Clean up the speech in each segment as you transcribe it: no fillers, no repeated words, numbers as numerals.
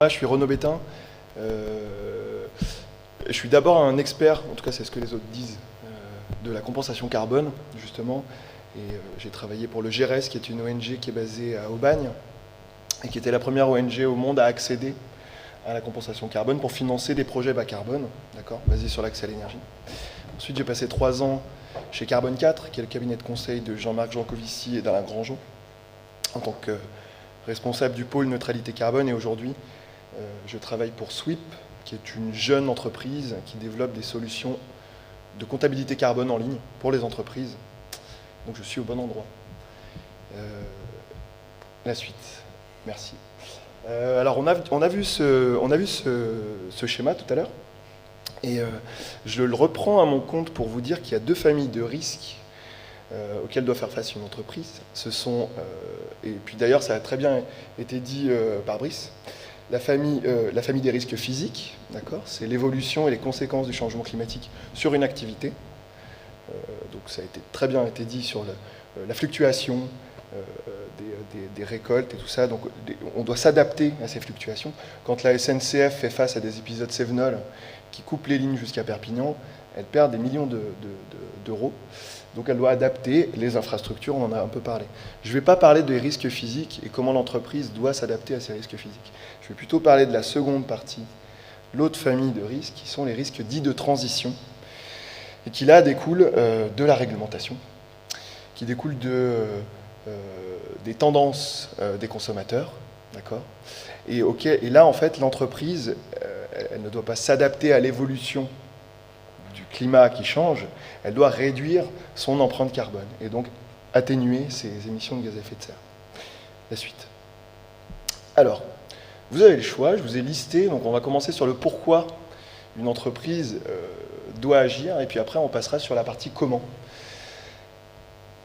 Je suis Renaud Bétain. Je suis d'abord un expert, en tout cas c'est ce que les autres disent, de la compensation carbone, justement. Et j'ai travaillé pour le GERES, qui est une ONG qui est basée à Aubagne, et qui était la première ONG au monde à accéder à la compensation carbone pour financer des projets bas carbone, d'accord, basés sur l'accès à l'énergie. Ensuite, j'ai passé 3 ans chez Carbone 4, qui est le cabinet de conseil de Jean-Marc Jancovici et d'Alain Grandjean, en tant que responsable du pôle neutralité carbone. Et aujourd'hui, je travaille pour SWIP, qui est une jeune entreprise qui développe des solutions de comptabilité carbone en ligne pour les entreprises. Donc je suis au bon endroit. La suite. Merci. Alors on a vu ce schéma tout à l'heure. Et je le reprends à mon compte pour vous dire qu'il y a 2 familles de risques auxquels doit faire face une entreprise. Ce sont, et puis d'ailleurs ça a très bien été dit par Brice, la famille des risques physiques, d'accord, c'est l'évolution et les conséquences du changement climatique sur une activité. Donc ça a très bien été dit sur la fluctuation des récoltes et tout ça. Donc on doit s'adapter à ces fluctuations. Quand la SNCF fait face à des épisodes Cévenol qui coupent les lignes jusqu'à Perpignan, elle perd des millions d'euros. Donc elle doit adapter les infrastructures, on en a un peu parlé. Je ne vais pas parler des risques physiques et comment l'entreprise doit s'adapter à ces risques physiques. Je vais plutôt parler de la seconde partie, l'autre famille de risques, qui sont les risques dits de transition, et qui là découlent de la réglementation, qui découlent des tendances des consommateurs, d'accord, et là en fait l'entreprise, elle ne doit pas s'adapter à l'évolution du climat qui change, elle doit réduire son empreinte carbone et donc atténuer ses émissions de gaz à effet de serre. La suite. Alors, vous avez le choix, je vous ai listé, donc on va commencer sur le pourquoi une entreprise doit agir, et puis après on passera sur la partie comment.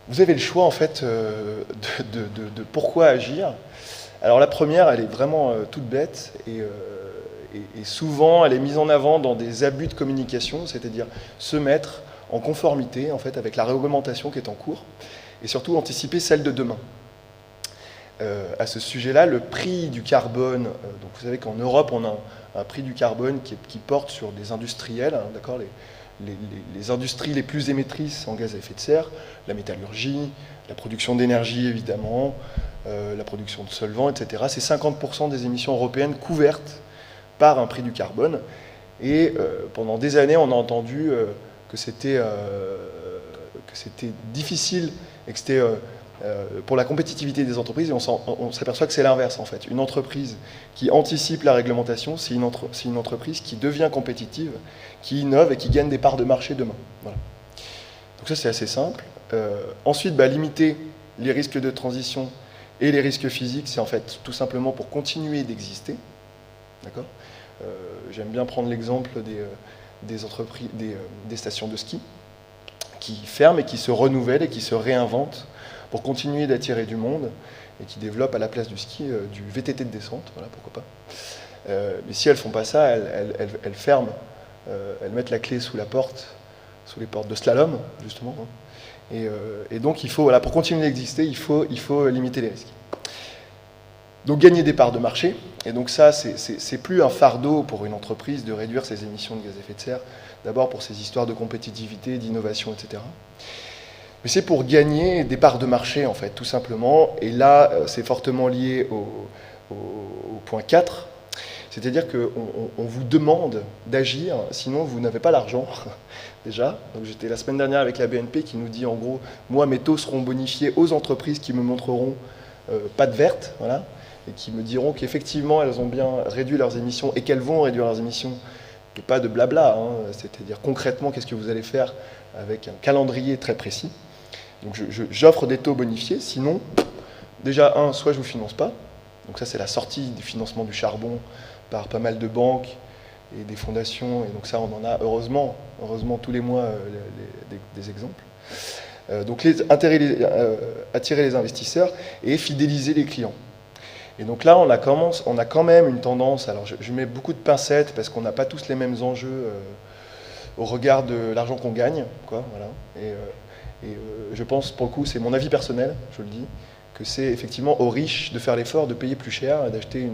Vous avez le choix en fait de pourquoi agir. Alors la première, elle est vraiment toute bête, et souvent elle est mise en avant dans des abus de communication, c'est-à-dire se mettre en conformité en fait avec la réglementation qui est en cours, et surtout anticiper celle de demain. À ce sujet-là, le prix du carbone, donc vous savez qu'en Europe on a un prix du carbone qui porte sur des industriels, hein, d'accord, les industries les plus émettrices en gaz à effet de serre, la métallurgie, la production d'énergie évidemment, la production de solvants, etc. C'est 50% des émissions européennes couvertes par un prix du carbone. Et pendant des années, on a entendu que c'était difficile et que c'était pour la compétitivité des entreprises. Et on s'aperçoit que c'est l'inverse en fait. Une entreprise qui anticipe la réglementation, c'est une entreprise qui devient compétitive, qui innove et qui gagne des parts de marché demain. Voilà. Donc ça, c'est assez simple. Ensuite, limiter les risques de transition et les risques physiques, c'est en fait tout simplement pour continuer d'exister. D'accord ? J'aime bien prendre l'exemple des stations de ski qui ferment et qui se renouvellent et qui se réinventent pour continuer d'attirer du monde et qui développent à la place du ski du VTT de descente, voilà, pourquoi pas. Mais si elles ne font pas ça, elles ferment, elles mettent la clé sous les portes de slalom, justement. Hein. Et donc, il faut, voilà, pour continuer d'exister, il faut limiter les risques. Donc gagner des parts de marché, et donc ça, c'est plus un fardeau pour une entreprise de réduire ses émissions de gaz à effet de serre, d'abord pour ces histoires de compétitivité, d'innovation, etc. Mais c'est pour gagner des parts de marché, en fait, tout simplement, et là, c'est fortement lié au point 4, c'est-à-dire qu'on vous demande d'agir, sinon vous n'avez pas l'argent, déjà. Donc j'étais la semaine dernière avec la BNP qui nous dit, en gros, moi, mes taux seront bonifiés aux entreprises qui me montreront patte verte, voilà, et qui me diront qu'effectivement elles ont bien réduit leurs émissions et qu'elles vont réduire leurs émissions, et pas de blabla, hein, c'est-à-dire concrètement qu'est-ce que vous allez faire avec un calendrier très précis. Donc j'offre des taux bonifiés, sinon, déjà soit je ne vous finance pas, donc ça c'est la sortie du financement du charbon par pas mal de banques et des fondations, et donc ça on en a heureusement tous les mois des exemples. Donc attirer les investisseurs et fidéliser les clients. Et donc là, on a quand même une tendance, alors je mets beaucoup de pincettes parce qu'on n'a pas tous les mêmes enjeux au regard de l'argent qu'on gagne, quoi, voilà. Et je pense, pour le coup, c'est mon avis personnel, je le dis, que c'est effectivement aux riches de faire l'effort de payer plus cher et d'acheter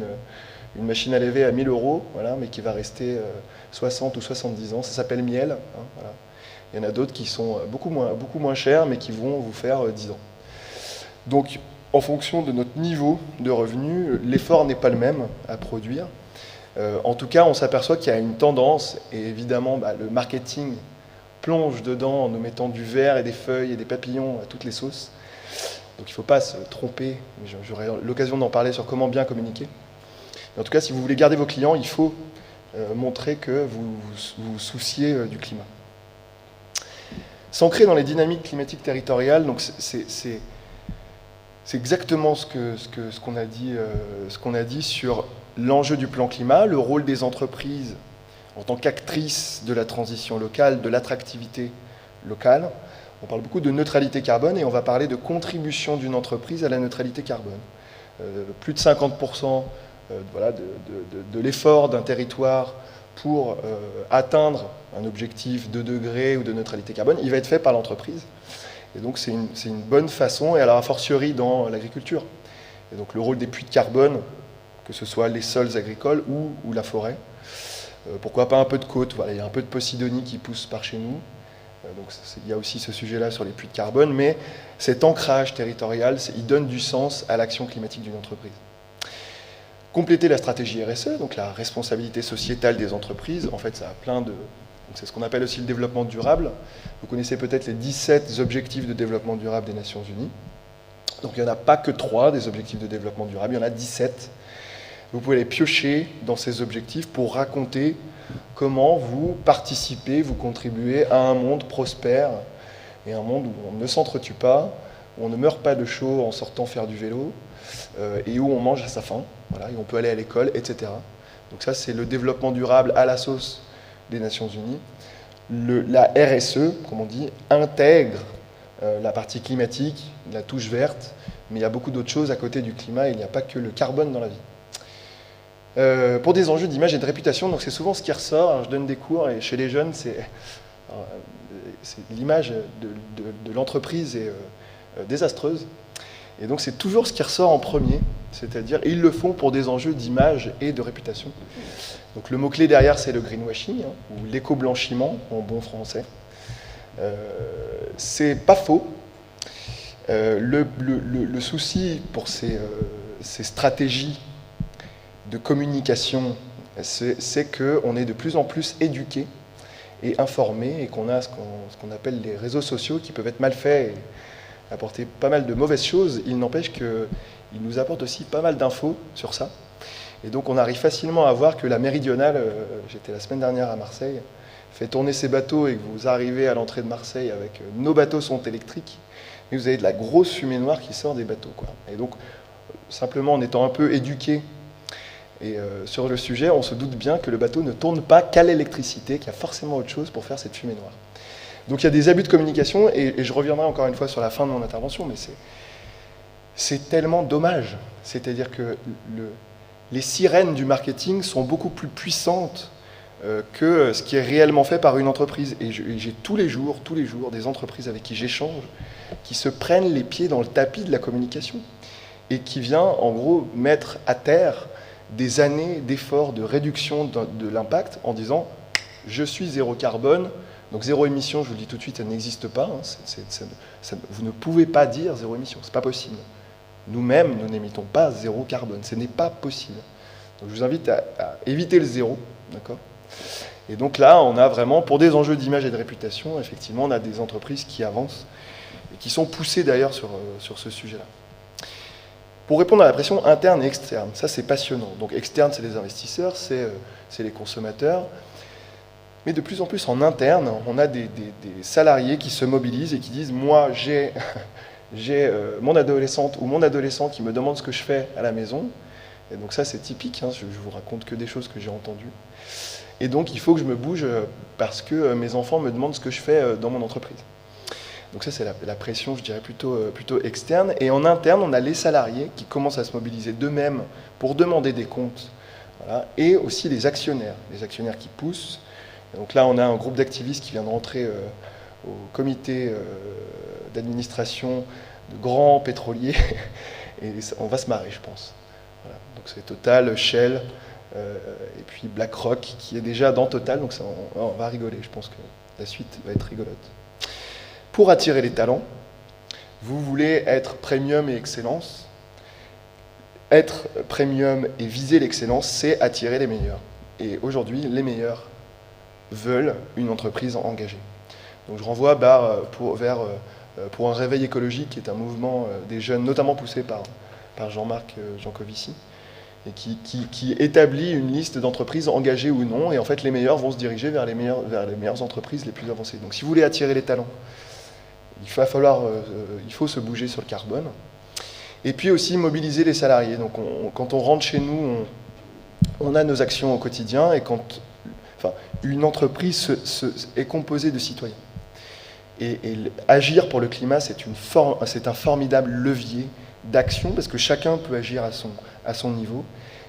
une machine à laver à 1000 euros, voilà, mais qui va rester 60 ou 70 ans. Ça s'appelle Miel. Hein, voilà. Il y en a d'autres qui sont beaucoup moins chers, mais qui vont vous faire 10 ans. Donc, en fonction de notre niveau de revenu, l'effort n'est pas le même à produire. En tout cas, on s'aperçoit qu'il y a une tendance, et évidemment, le marketing plonge dedans en nous mettant du verre et des feuilles et des papillons à toutes les sauces. Donc il ne faut pas se tromper. J'aurai l'occasion d'en parler sur comment bien communiquer. Mais en tout cas, si vous voulez garder vos clients, il faut montrer que vous vous souciez du climat. S'ancrer dans les dynamiques climatiques territoriales, donc c'est exactement ce qu'on a dit sur l'enjeu du plan climat, le rôle des entreprises en tant qu'actrices de la transition locale, de l'attractivité locale. On parle beaucoup de neutralité carbone et on va parler de contribution d'une entreprise à la neutralité carbone. Plus de 50% de l'effort d'un territoire pour atteindre un objectif de degré ou de neutralité carbone, il va être fait par l'entreprise. Et donc c'est une bonne façon, et alors a fortiori dans l'agriculture. Et donc le rôle des puits de carbone, que ce soit les sols agricoles ou la forêt. Pourquoi pas un peu de côte, voilà, il y a un peu de posidonie qui pousse par chez nous. Donc il y a aussi ce sujet-là sur les puits de carbone, mais cet ancrage territorial, il donne du sens à l'action climatique d'une entreprise. Compléter la stratégie RSE, donc la responsabilité sociétale des entreprises, en fait ça a plein de... C'est ce qu'on appelle aussi le développement durable. Vous connaissez peut-être les 17 objectifs de développement durable des Nations Unies. Donc il n'y en a pas que 3 des objectifs de développement durable, il y en a 17. Vous pouvez les piocher dans ces objectifs pour raconter comment vous participez, vous contribuez à un monde prospère et un monde où on ne s'entretue pas, où on ne meurt pas de chaud en sortant faire du vélo et où on mange à sa faim, voilà, et on peut aller à l'école, etc. Donc ça, c'est le développement durable à la sauce des Nations Unies. La RSE, comme on dit, intègre la partie climatique, la touche verte, mais il y a beaucoup d'autres choses à côté du climat, il n'y a pas que le carbone dans la vie. Pour des enjeux d'image et de réputation, donc c'est souvent ce qui ressort. Alors je donne des cours et chez les jeunes, c'est l'image de l'entreprise est désastreuse. Et donc c'est toujours ce qui ressort en premier, c'est-à-dire ils le font pour des enjeux d'image et de réputation. Donc le mot-clé derrière, c'est le greenwashing, hein, ou l'éco-blanchiment en bon français. C'est pas faux. Le souci pour ces stratégies de communication, c'est qu'on est de plus en plus éduqué et informé, et qu'on a ce qu'on appelle les réseaux sociaux qui peuvent être mal faits et apporter pas mal de mauvaises choses. Il n'empêche qu'ils nous apportent aussi pas mal d'infos sur ça. Et donc on arrive facilement à voir que la méridionale, j'étais la semaine dernière à Marseille, fait tourner ses bateaux et que vous arrivez à l'entrée de Marseille avec nos bateaux sont électriques, et vous avez de la grosse fumée noire qui sort des bateaux, quoi. Et donc, simplement en étant un peu éduqué et sur le sujet, on se doute bien que le bateau ne tourne pas qu'à l'électricité, qu'il y a forcément autre chose pour faire cette fumée noire. Donc il y a des abus de communication, et je reviendrai encore une fois sur la fin de mon intervention, mais c'est tellement dommage. C'est-à-dire que les sirènes du marketing sont beaucoup plus puissantes que ce qui est réellement fait par une entreprise. Et j'ai tous les jours des entreprises avec qui j'échange qui se prennent les pieds dans le tapis de la communication et qui vient en gros mettre à terre des années d'efforts de réduction de l'impact en disant « je suis zéro carbone ». Donc zéro émission, je vous le dis tout de suite, ça n'existe pas. Hein. Vous ne pouvez pas dire zéro émission, c'est pas possible. Nous-mêmes, nous n'émettons pas zéro carbone, ce n'est pas possible. Donc je vous invite à éviter le zéro, d'accord ? Et donc là, on a vraiment, pour des enjeux d'image et de réputation, effectivement, on a des entreprises qui avancent et qui sont poussées d'ailleurs sur ce sujet-là. Pour répondre à la pression interne et externe, ça c'est passionnant. Donc externe, c'est les investisseurs, c'est les consommateurs. Mais de plus en plus en interne, on a des salariés qui se mobilisent et qui disent « moi, j'ai mon adolescente ou mon adolescent qui me demande ce que je fais à la maison ». Et donc ça, c'est typique, hein, je vous raconte que des choses que j'ai entendues. Et donc, il faut que je me bouge parce que mes enfants me demandent ce que je fais dans mon entreprise. Donc ça, c'est la pression, je dirais, plutôt externe. Et en interne, on a les salariés qui commencent à se mobiliser d'eux-mêmes pour demander des comptes. Voilà. Et aussi les actionnaires qui poussent. Et donc là, on a un groupe d'activistes qui vient de rentrer au comité d'administration de grands pétroliers. Et on va se marrer, je pense. Voilà. Donc c'est Total, Shell, et puis BlackRock qui est déjà dans Total, donc ça, on va rigoler, je pense que la suite va être rigolote. Pour attirer les talents, vous voulez être premium et excellence. Être premium et viser l'excellence, c'est attirer les meilleurs. Et aujourd'hui, les meilleurs veulent une entreprise engagée. Donc je renvoie pour un réveil écologique, qui est un mouvement des jeunes, notamment poussé par Jean-Marc Jancovici, et qui établit une liste d'entreprises engagées ou non, et en fait les meilleurs vont se diriger vers les meilleures entreprises les plus avancées. Donc si vous voulez attirer les talents, il faut se bouger sur le carbone. Et puis aussi mobiliser les salariés. Donc quand on rentre chez nous, on a nos actions au quotidien, et une entreprise est composée de citoyens. Et agir pour le climat, c'est un formidable levier d'action, parce que chacun peut agir à son niveau,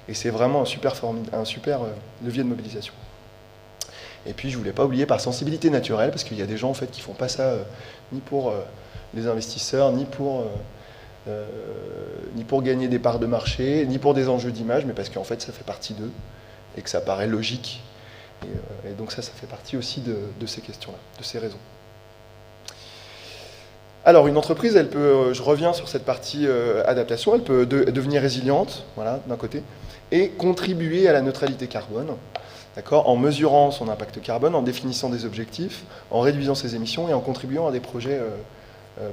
et c'est vraiment un super levier de mobilisation. Et puis je ne voulais pas oublier par sensibilité naturelle, parce qu'il y a des gens en fait qui ne font pas ça ni pour les investisseurs, ni pour gagner des parts de marché, ni pour des enjeux d'image, mais parce qu'en fait ça fait partie d'eux, et que ça paraît logique. Et donc ça fait partie aussi de ces questions-là, de ces raisons. Alors une entreprise, elle peut, je reviens sur cette partie adaptation, elle peut devenir résiliente, voilà, d'un côté, et contribuer à la neutralité carbone, d'accord, en mesurant son impact carbone, en définissant des objectifs, en réduisant ses émissions et en contribuant à des projets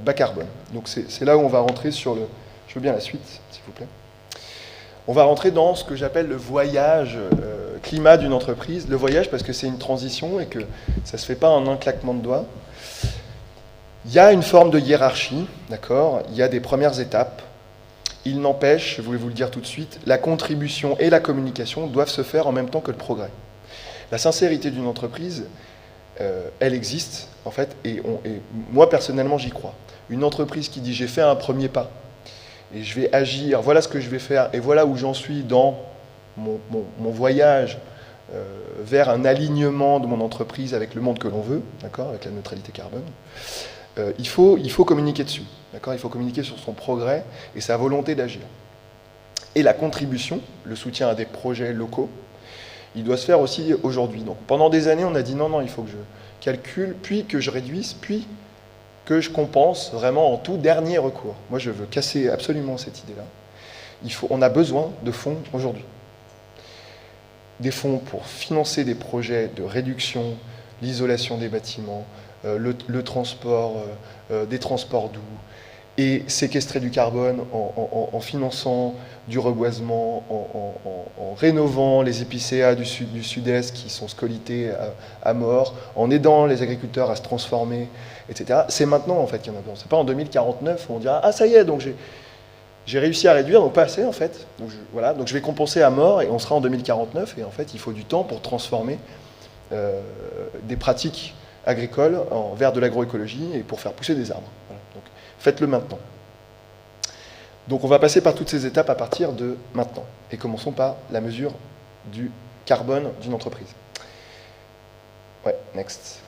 bas carbone. Donc c'est là où on va rentrer sur le... Je veux bien la suite, s'il vous plaît. On va rentrer dans ce que j'appelle le voyage climat d'une entreprise. Le voyage parce que c'est une transition et que ça ne se fait pas en un claquement de doigts. Il y a une forme de hiérarchie, d'accord ? Il y a des premières étapes. Il n'empêche, je voulais vous le dire tout de suite, la contribution et la communication doivent se faire en même temps que le progrès. La sincérité d'une entreprise, elle existe, en fait, et moi personnellement j'y crois. Une entreprise qui dit j'ai fait un premier pas, et je vais agir, voilà ce que je vais faire, et voilà où j'en suis dans mon voyage vers un alignement de mon entreprise avec le monde que l'on veut, d'accord, avec la neutralité carbone. Il faut communiquer dessus, d'accord. Il faut communiquer sur son progrès et sa volonté d'agir. Et la contribution, le soutien à des projets locaux, il doit se faire aussi aujourd'hui. Donc pendant des années, on a dit non, il faut que je calcule, puis que je réduise, puis que je compense vraiment en tout dernier recours. Moi, je veux casser absolument cette idée-là. On a besoin de fonds aujourd'hui. Des fonds pour financer des projets de réduction, l'isolation des bâtiments, le transport, des transports doux, et séquestrer du carbone en finançant du reboisement, en rénovant les épicéas du sud-est qui sont scolités à mort, en aidant les agriculteurs à se transformer, etc. C'est maintenant en fait qu'il y en a besoin. C'est pas en 2049 où on dira « Ah ça y est, donc j'ai réussi à réduire, donc pas assez en fait. Donc je vais compenser à mort et on sera en 2049 et en fait il faut du temps pour transformer des pratiques agricoles vers de l'agroécologie et pour faire pousser des arbres. Voilà. Donc faites-le maintenant. Donc on va passer par toutes ces étapes à partir de maintenant. Et commençons par la mesure du carbone d'une entreprise. Ouais, next.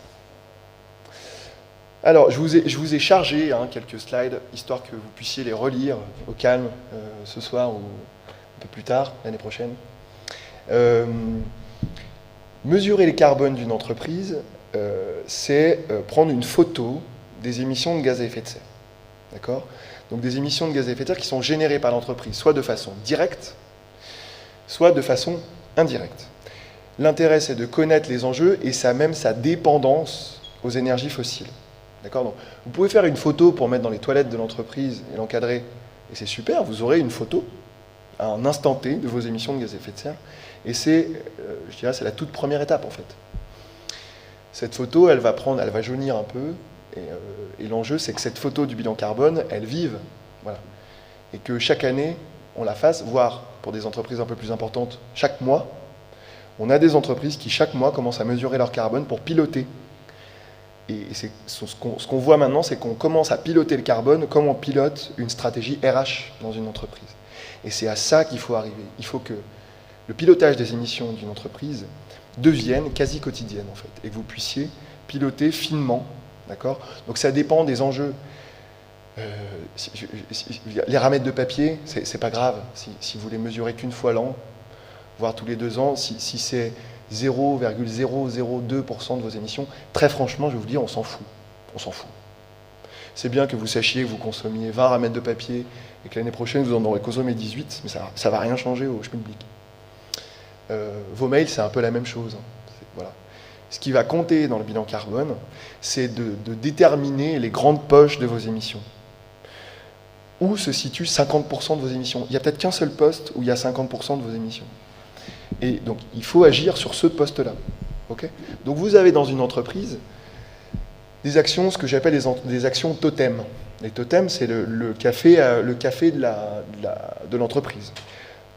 Alors, je vous ai chargé quelques slides, histoire que vous puissiez les relire au calme ce soir ou un peu plus tard, l'année prochaine. Mesurer les carbones d'une entreprise, c'est prendre une photo des émissions de gaz à effet de serre. D'accord ? Donc des émissions de gaz à effet de serre qui sont générées par l'entreprise, soit de façon directe, soit de façon indirecte. L'intérêt, c'est de connaître les enjeux et même sa dépendance aux énergies fossiles. D'accord ? Donc, vous pouvez faire une photo pour mettre dans les toilettes de l'entreprise et l'encadrer, et c'est super, vous aurez une photo à un instant T de vos émissions de gaz à effet de serre, et c'est la toute première étape en fait. Cette photo, elle va jaunir un peu, et l'enjeu, c'est que cette photo du bilan carbone, elle vive, voilà, et que chaque année, on la fasse, voire pour des entreprises un peu plus importantes, chaque mois. On a des entreprises qui chaque mois commencent à mesurer leur carbone pour piloter. Et ce qu'on voit maintenant, c'est qu'on commence à piloter le carbone comme on pilote une stratégie RH dans une entreprise. Et c'est à ça qu'il faut arriver. Il faut que le pilotage des émissions d'une entreprise devienne quasi quotidienne, en fait, et que vous puissiez piloter finement, d'accord ? Donc ça dépend des enjeux. Les ramettes de papier, c'est pas grave. Si vous les mesurez qu'une fois l'an, voire tous les 2 ans, si c'est 0,002% de vos émissions, très franchement, je vais vous dire, on s'en fout. On s'en fout. C'est bien que vous sachiez que vous consommiez 20 ramètres de papier et que l'année prochaine, vous en aurez consommé 18, mais ça ne va rien changer au schmilblick. Vos mails, c'est un peu la même chose. Voilà. Ce qui va compter dans le bilan carbone, c'est de déterminer les grandes poches de vos émissions. Où se situent 50% de vos émissions. Il n'y a peut-être qu'un seul poste où il y a 50% de vos émissions. Et donc, il faut agir sur ce poste-là. Okay, donc, vous avez dans une entreprise des actions, ce que j'appelle des actions totems. Les totems, c'est le café de l'entreprise.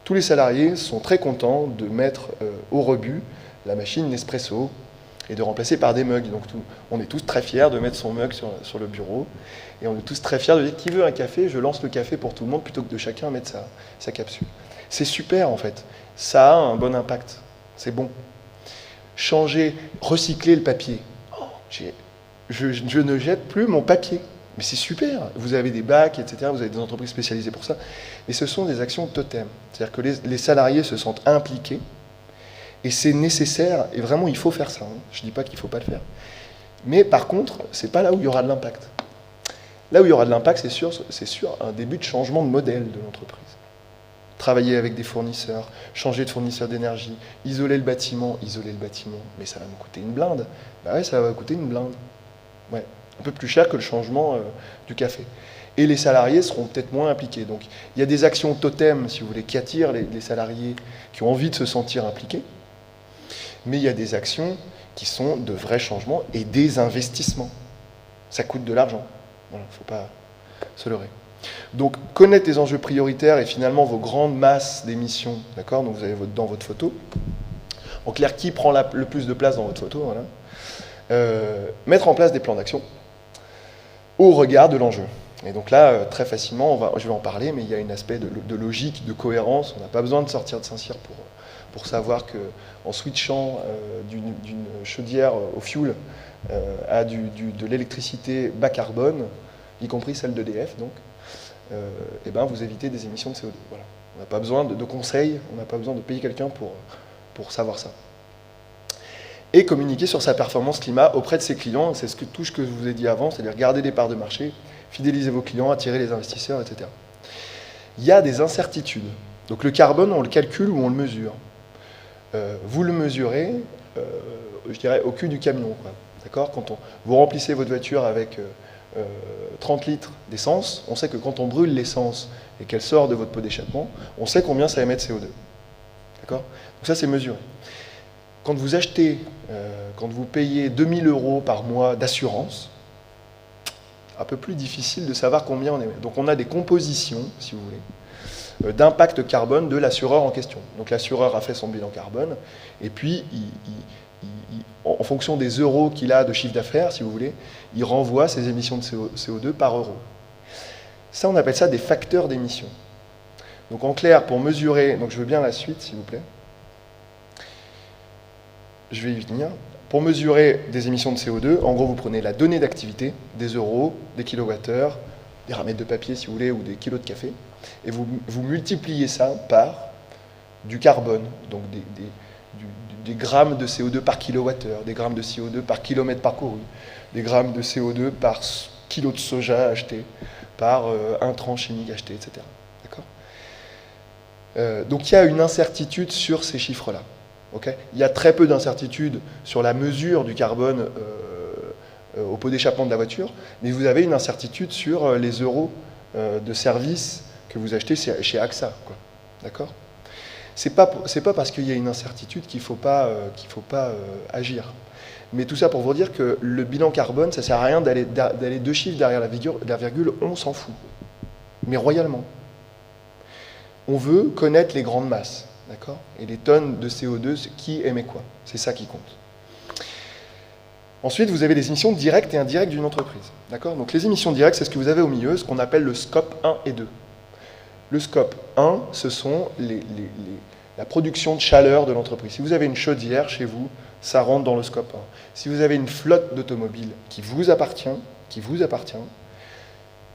Tous les salariés sont très contents de mettre au rebut la machine Nespresso et de remplacer par des mugs. Donc, on est tous très fiers de mettre son mug sur le bureau. Et on est tous très fiers de dire qui veut un café, je lance le café pour tout le monde plutôt que de chacun mettre sa capsule. C'est super en fait. Ça a un bon impact. C'est bon. Changer, recycler le papier. Oh, je ne jette plus mon papier. Mais c'est super. Vous avez des bacs, etc. Vous avez des entreprises spécialisées pour ça. Et ce sont des actions totem. C'est-à-dire que les salariés se sentent impliqués. Et c'est nécessaire. Et vraiment, il faut faire ça. Je ne dis pas qu'il ne faut pas le faire. Mais par contre, ce n'est pas là où il y aura de l'impact. Là où il y aura de l'impact, c'est sur un début de changement de modèle de l'entreprise. Travailler avec des fournisseurs, changer de fournisseur d'énergie, isoler le bâtiment, mais ça va me coûter une blinde. Bah ouais, ça va coûter une blinde. Ouais, un peu plus cher que le changement du café. Et les salariés seront peut-être moins impliqués. Donc il y a des actions totem, si vous voulez, qui attirent les salariés qui ont envie de se sentir impliqués. Mais il y a des actions qui sont de vrais changements et des investissements. Ça coûte de l'argent. Voilà, il ne faut pas se leurrer. Donc, connaître les enjeux prioritaires et finalement vos grandes masses d'émissions, d'accord ? Donc, vous avez dans votre photo. En clair, qui prend le plus de place dans votre photo, voilà. Mettre en place des plans d'action au regard de l'enjeu. Et donc là, très facilement, je vais en parler, mais il y a un aspect de logique, de cohérence. On n'a pas besoin de sortir de Saint-Cyr pour savoir qu'en switchant d'une chaudière au fioul à de l'électricité bas carbone, y compris celle d'EDF, donc, et ben vous évitez des émissions de CO2. Voilà. On n'a pas besoin de conseils, on n'a pas besoin de payer quelqu'un pour savoir ça. Et communiquer sur sa performance climat auprès de ses clients, c'est tout ce que je vous ai dit avant, c'est-à-dire garder des parts de marché, fidéliser vos clients, attirer les investisseurs, etc. Il y a des incertitudes. Donc le carbone, on le calcule ou on le mesure. Vous le mesurez, je dirais, au cul du camion. D'accord ? Quand vous remplissez votre voiture avec 30 litres d'essence, on sait que quand on brûle l'essence et qu'elle sort de votre pot d'échappement, on sait combien ça émet de CO2. D'accord ? Donc ça, c'est mesuré. Quand vous achetez, quand vous payez 2000 € par mois d'assurance, un peu plus difficile de savoir combien on émet. Donc on a des compositions, si vous voulez, d'impact carbone de l'assureur en question. Donc l'assureur a fait son bilan carbone, et puis en fonction des euros qu'il a de chiffre d'affaires, si vous voulez, il renvoie ses émissions de CO2 par euro. Ça, on appelle ça des facteurs d'émission. Donc en clair, pour mesurer, donc je veux bien la suite, s'il vous plaît. Je vais y venir. Pour mesurer des émissions de CO2, en gros, vous prenez la donnée d'activité, des euros, des kilowattheures, des ramètres de papier, si vous voulez, ou des kilos de café, et vous multipliez ça par du carbone, donc des grammes de CO2 par kilowattheure, des grammes de CO2 par kilomètre parcouru, des grammes de CO2 par kilo de soja acheté, par intrants chimiques achetés, etc. D'accord ? Donc il y a une incertitude sur ces chiffres-là. Okay ? Il y a très peu d'incertitude sur la mesure du carbone au pot d'échappement de la voiture, mais vous avez une incertitude sur les euros de service que vous achetez chez AXA. D'accord ? C'est pas parce qu'il y a une incertitude qu'il ne faut pas agir. Mais tout ça pour vous dire que le bilan carbone, ça ne sert à rien d'aller 2 chiffres derrière la virgule, on s'en fout. Mais royalement. On veut connaître les grandes masses. D'accord ? Et les tonnes de CO2, qui émet quoi ? C'est ça qui compte. Ensuite, vous avez les émissions directes et indirectes d'une entreprise. D'accord ? Donc les émissions directes, c'est ce que vous avez au milieu, ce qu'on appelle le scope 1 et 2. Le scope 1, ce sont la production de chaleur de l'entreprise. Si vous avez une chaudière chez vous, ça rentre dans le scope 1. Si vous avez une flotte d'automobiles qui vous appartient,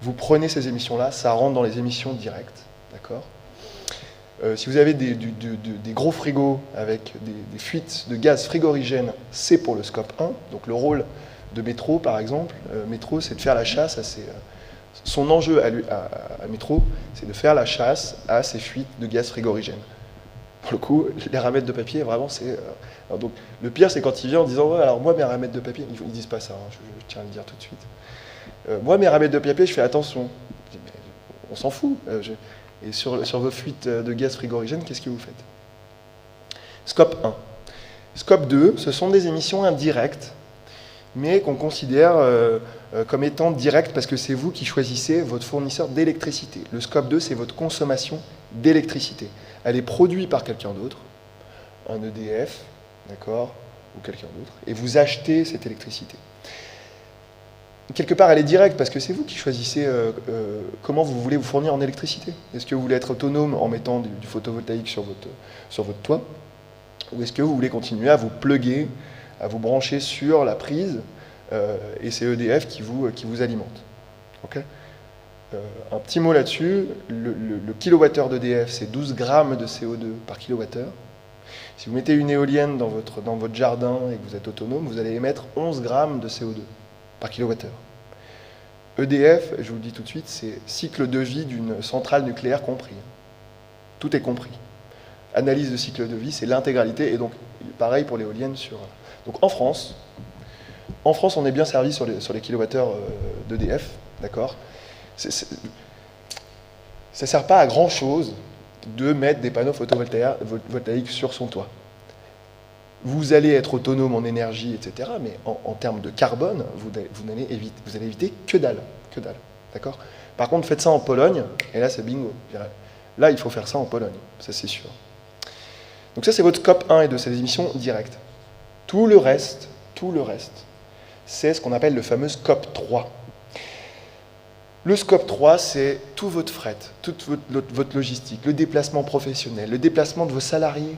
vous prenez ces émissions-là, ça rentre dans les émissions directes. D'accord ? Si vous avez des gros frigos avec des fuites de gaz frigorigène, c'est pour le scope 1. Donc le rôle de Métro, par exemple, Métro, c'est de faire la chasse à son enjeu à Métro, c'est de faire la chasse à ces fuites de gaz frigorigène. Pour le coup, les ramettes de papier, vraiment, c'est... donc, le pire, c'est quand il vient en disant ouais, alors moi, mes ramettes de papier, ils ne disent pas ça, hein, je tiens à le dire tout de suite. Moi, mes ramettes de papier, je fais attention. Je dis, mais on s'en fout. Et sur vos fuites de gaz frigorigène, qu'est-ce que vous faites? Scope 1. Scope 2, ce sont des émissions indirectes, mais qu'on considère comme étant directes parce que c'est vous qui choisissez votre fournisseur d'électricité. Le scope 2, c'est votre consommation d'électricité. Elle est produite par quelqu'un d'autre, un EDF, d'accord, ou quelqu'un d'autre, et vous achetez cette électricité. Quelque part, elle est directe parce que c'est vous qui choisissez comment vous voulez vous fournir en électricité. Est-ce que vous voulez être autonome en mettant du photovoltaïque sur votre toit, ou est-ce que vous voulez continuer à vous plugger, à vous brancher sur la prise, et c'est EDF qui vous alimente. Okay. Un petit mot là-dessus, le kilowattheure d'EDF, c'est 12 grammes de CO2 par kilowattheure. Si vous mettez une éolienne dans votre jardin et que vous êtes autonome, vous allez émettre 11 grammes de CO2 par kilowattheure. EDF, je vous le dis tout de suite, c'est cycle de vie d'une centrale nucléaire compris. Tout est compris. Analyse de cycle de vie, c'est l'intégralité, et donc pareil pour l'éolienne. Donc en France, on est bien servi sur les kilowattheures d'EDF, d'accord. Ça ne sert pas à grand-chose de mettre des panneaux photovoltaïques sur son toit. Vous allez être autonome en énergie, etc., mais en termes de carbone, vous allez éviter que dalle, d'accord. Par contre, faites ça en Pologne, et là, c'est bingo. Là, il faut faire ça en Pologne, ça c'est sûr. Donc ça, c'est votre scope 1 et 2, c'est des émissions directes. Tout le reste, c'est ce qu'on appelle le fameux scope 3. Le scope 3, c'est tout votre fret, toute votre logistique, le déplacement professionnel, le déplacement de vos salariés,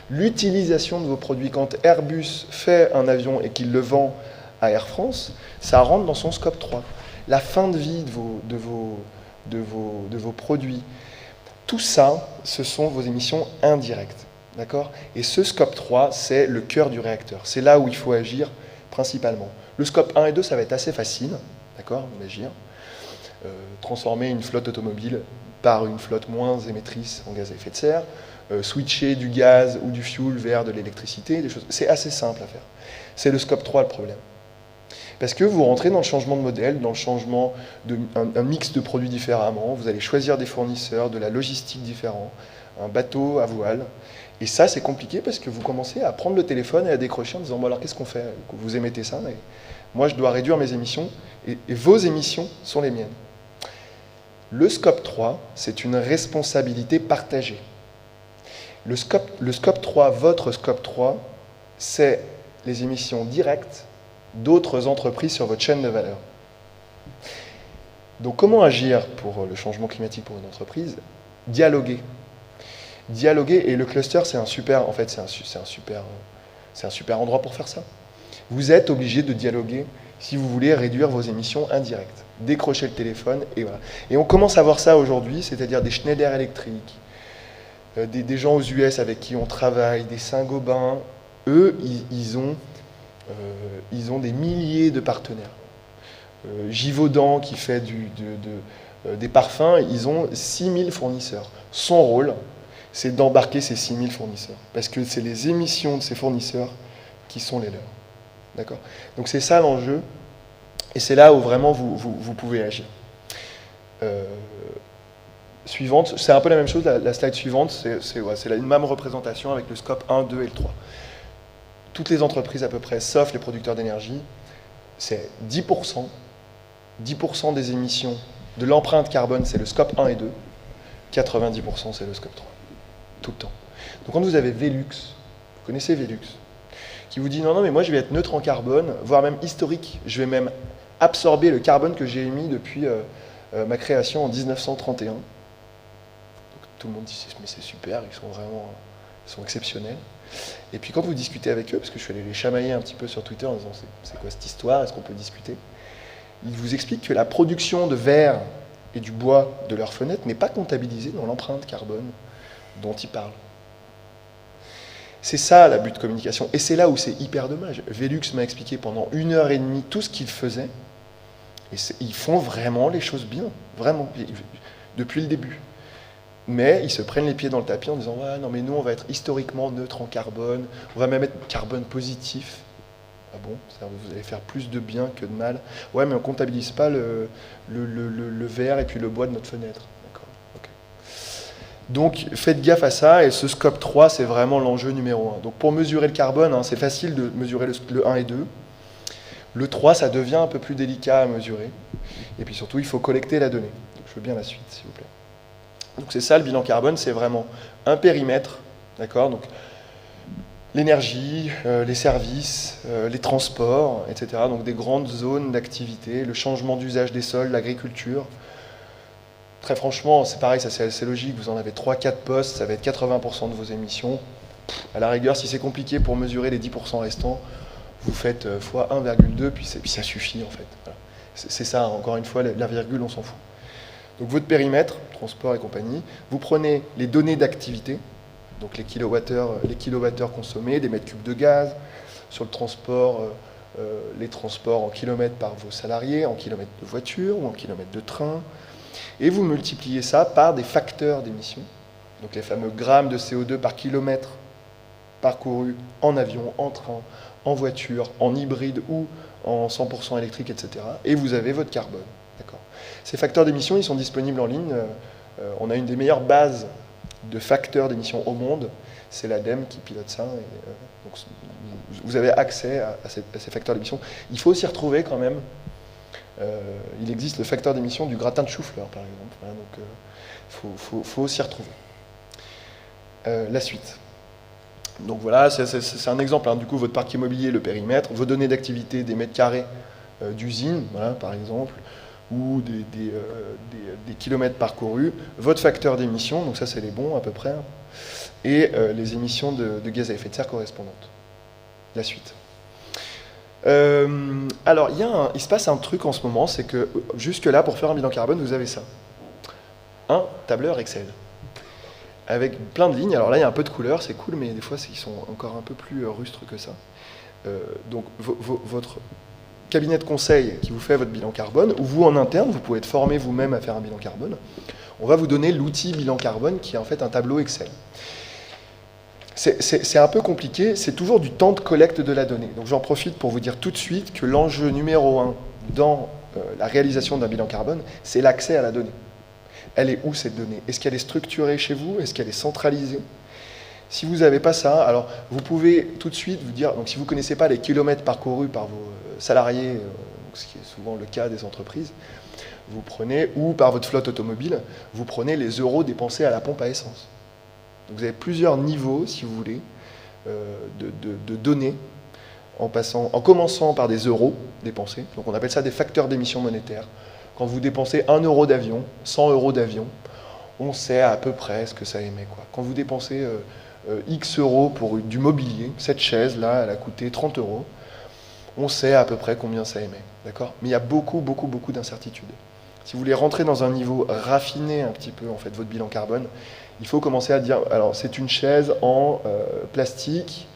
l'utilisation de vos produits. Quand Airbus fait un avion et qu'il le vend à Air France, ça rentre dans son scope 3. La fin de vie de vos produits. Tout ça, ce sont vos émissions indirectes. D'accord ? Et ce scope 3, c'est le cœur du réacteur. C'est là où il faut agir principalement. Le scope 1 et 2, ça va être assez facile. D'accord ? Agir. Transformer une flotte automobile par une flotte moins émettrice en gaz à effet de serre, switcher du gaz ou du fuel vers de l'électricité, des choses. C'est assez simple à faire. C'est le scope 3 le problème. Parce que vous rentrez dans le changement de modèle, dans le changement un mix de produits différemment, vous allez choisir des fournisseurs, de la logistique différente, un bateau à voile. Et ça, c'est compliqué parce que vous commencez à prendre le téléphone et à décrocher en disant bon, alors qu'est-ce qu'on fait? Vous émettez ça, mais moi je dois réduire mes émissions et vos émissions sont les miennes. Le scope 3, c'est une responsabilité partagée. Le scope 3, votre scope 3, c'est les émissions directes d'autres entreprises sur votre chaîne de valeur. Donc comment agir pour le changement climatique pour une entreprise? Dialoguer. Dialoguer, et le cluster, c'est un super endroit pour faire ça. Vous êtes obligé de dialoguer si vous voulez réduire vos émissions indirectes. Décrochez le téléphone, et voilà. Et on commence à voir ça aujourd'hui, c'est-à-dire des Schneider Electric, des gens aux US avec qui on travaille, des Saint-Gobain. Eux, ils ont des milliers de partenaires. Givaudan, qui fait des parfums, ils ont 6000 fournisseurs. Son rôle, c'est d'embarquer ces 6000 fournisseurs. Parce que c'est les émissions de ces fournisseurs qui sont les leurs. D'accord ? Donc c'est ça l'enjeu. Et c'est là où vraiment vous pouvez agir. Suivante, c'est un peu la même chose. La slide suivante, c'est la même représentation avec le scope 1, 2 et le 3. Toutes les entreprises à peu près, sauf les producteurs d'énergie, c'est 10%. 10% des émissions de l'empreinte carbone, c'est le scope 1 et 2. 90%, c'est le scope 3. Tout le temps. Donc quand vous avez Velux, vous connaissez Velux, qui vous dit non, mais moi je vais être neutre en carbone, voire même historique, je vais même absorber le carbone que j'ai émis depuis ma création en 1931. Donc, tout le monde dit mais c'est super, ils sont exceptionnels. Et puis quand vous discutez avec eux, parce que je suis allé les chamailler un petit peu sur Twitter en disant c'est quoi cette histoire, est-ce qu'on peut discuter? Ils vous expliquent que la production de verre et du bois de leurs fenêtres n'est pas comptabilisée dans l'empreinte carbone dont il parle. C'est ça la but de communication. Et c'est là où c'est hyper dommage. Velux m'a expliqué pendant 1h30 tout ce qu'il faisait. Et ils font vraiment les choses bien. Vraiment. Depuis le début. Mais ils se prennent les pieds dans le tapis en disant ouais, non, mais nous, on va être historiquement neutre en carbone. On va même être carbone positif. Ah bon, vous allez faire plus de bien que de mal. Ouais, mais on ne comptabilise pas le verre et puis le bois de notre fenêtre. D'accord. Okay. Donc, faites gaffe à ça. Et ce scope 3, c'est vraiment l'enjeu numéro 1. Donc, pour mesurer le carbone, hein, c'est facile de mesurer le 1 et 2. Le 3, ça devient un peu plus délicat à mesurer. Et puis surtout, il faut collecter la donnée. Donc, je veux bien la suite, s'il vous plaît. Donc, c'est ça, le bilan carbone, c'est vraiment un périmètre. D'accord. Donc, l'énergie, les services, les transports, etc. Donc des grandes zones d'activité, le changement d'usage des sols, l'agriculture. Très franchement, c'est pareil, ça c'est assez logique. Vous en avez 3-4 postes, ça va être 80% de vos émissions. À la rigueur, si c'est compliqué pour mesurer les 10% restants, vous faites x 1,2, puis ça suffit en fait. Voilà. C'est ça, encore une fois, la virgule, on s'en fout. Donc votre périmètre, transport et compagnie, vous prenez les données d'activité, donc les kilowattheures consommés, des mètres cubes de gaz, sur le transport, les transports en kilomètres par vos salariés, en kilomètres de voiture ou en kilomètres de train, et vous multipliez ça par des facteurs d'émission, donc les fameux grammes de CO2 par kilomètre parcouru en avion, en train, en voiture, en hybride ou en 100% électrique, etc. Et vous avez votre carbone. D'accord. Ces facteurs d'émission, ils sont disponibles en ligne. On a une des meilleures bases de facteurs d'émission au monde, c'est l'ADEME qui pilote ça. Et, donc, vous avez accès à ces facteurs d'émission. Il faut s'y retrouver quand même. Il existe le facteur d'émission du gratin de chou-fleur, par exemple. Voilà, donc, faut s'y retrouver. La suite. Donc voilà, c'est un exemple. Hein. Du coup, votre parc immobilier, le périmètre, vos données d'activité, des mètres carrés d'usine, voilà, par exemple, ou des kilomètres parcourus, votre facteur d'émission, donc ça c'est les bons à peu près, et les émissions de gaz à effet de serre correspondantes. La suite. Alors, il se passe un truc en ce moment, c'est que jusque-là, pour faire un bilan carbone, vous avez ça. Un tableur Excel. Avec plein de lignes. Alors là, il y a un peu de couleur, c'est cool, mais des fois, ils sont encore un peu plus rustres que ça. Donc, votre cabinet de conseil qui vous fait votre bilan carbone, ou vous en interne, vous pouvez être formé vous-même à faire un bilan carbone, on va vous donner l'outil bilan carbone qui est en fait un tableau Excel. C'est un peu compliqué, c'est toujours du temps de collecte de la donnée. Donc j'en profite pour vous dire tout de suite que l'enjeu numéro 1 dans la réalisation d'un bilan carbone, c'est l'accès à la donnée. Elle est où cette donnée? Est-ce qu'elle est structurée chez vous? Est-ce qu'elle est centralisée? Si vous n'avez pas ça, alors vous pouvez tout de suite vous dire, donc si vous ne connaissez pas les kilomètres parcourus par vos salariés, ce qui est souvent le cas des entreprises, vous prenez, ou par votre flotte automobile, vous prenez les euros dépensés à la pompe à essence. Donc vous avez plusieurs niveaux, si vous voulez, de données, en commençant par des euros dépensés. Donc on appelle ça des facteurs d'émission monétaire. Quand vous dépensez 1 euro d'avion, 100 euros d'avion, on sait à peu près ce que ça émet, quoi. Quand vous dépensez X euros pour du mobilier, cette chaise-là, elle a coûté 30 euros, on sait à peu près combien ça émet. D'accord ? Mais il y a beaucoup d'incertitudes. Si vous voulez rentrer dans un niveau raffiné un petit peu, en fait, votre bilan carbone, il faut commencer à dire, alors c'est une chaise en plastique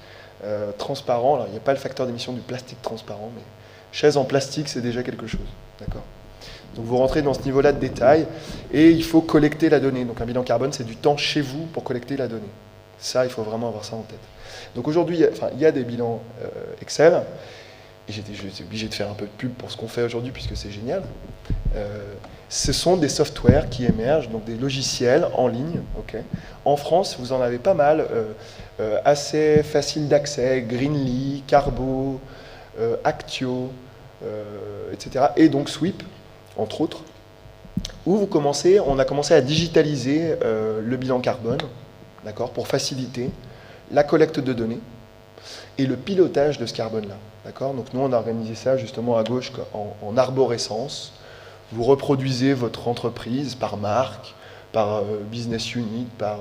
transparent. Alors il n'y a pas le facteur d'émission du plastique transparent, mais chaise en plastique, c'est déjà quelque chose. D'accord ? Donc vous rentrez dans ce niveau-là de détail et il faut collecter la donnée. Donc un bilan carbone, c'est du temps chez vous pour collecter la donnée. Ça, il faut vraiment avoir ça en tête. Donc aujourd'hui, il y a des bilans Excel. Et j'étais obligé de faire un peu de pub pour ce qu'on fait aujourd'hui puisque c'est génial. Ce sont des softwares qui émergent, donc des logiciels en ligne. Okay. En France, vous en avez pas mal, assez facile d'accès, Greenly, Carbo, Actio, etc. Et donc Sweep, entre autres, où on a commencé à digitaliser le bilan carbone, d'accord, pour faciliter la collecte de données et le pilotage de ce carbone-là. D'accord ? Donc nous, on a organisé ça justement à gauche en arborescence. Vous reproduisez votre entreprise par marque, par business unit, par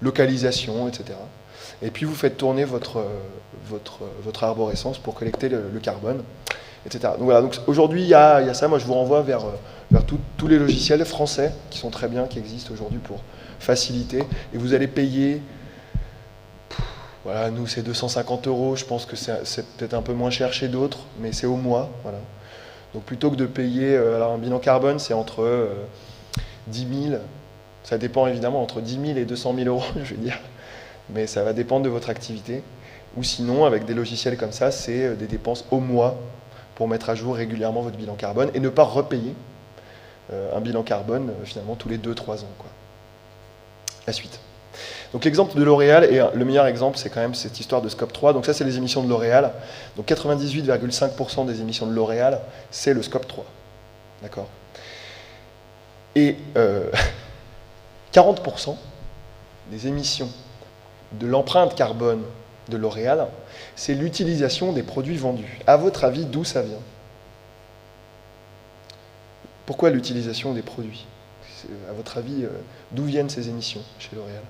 localisation, etc. Et puis vous faites tourner votre arborescence pour collecter le carbone, etc. Donc voilà, donc aujourd'hui, il y a ça. Moi, je vous renvoie vers tous les logiciels français qui sont très bien, qui existent aujourd'hui pour facilité, et vous allez payer, voilà, nous c'est 250 €, je pense que c'est peut-être un peu moins cher chez d'autres, mais c'est au mois, voilà. Donc plutôt que de payer, alors un bilan carbone c'est entre 10 000, ça dépend évidemment, entre 10 000 et 200 000 €, je veux dire, mais ça va dépendre de votre activité. Ou sinon, avec des logiciels comme ça, c'est des dépenses au mois pour mettre à jour régulièrement votre bilan carbone et ne pas repayer un bilan carbone finalement tous les 2-3 ans, quoi. La suite. Donc l'exemple de L'Oréal, et le meilleur exemple, c'est quand même cette histoire de Scope 3. Donc ça, c'est les émissions de L'Oréal. Donc 98,5% des émissions de L'Oréal, c'est le Scope 3. D'accord ? Et 40% des émissions de l'empreinte carbone de L'Oréal, c'est l'utilisation des produits vendus. À votre avis, d'où ça vient ? Pourquoi l'utilisation des produits ? À votre avis, d'où viennent ces émissions chez L'Oréal ?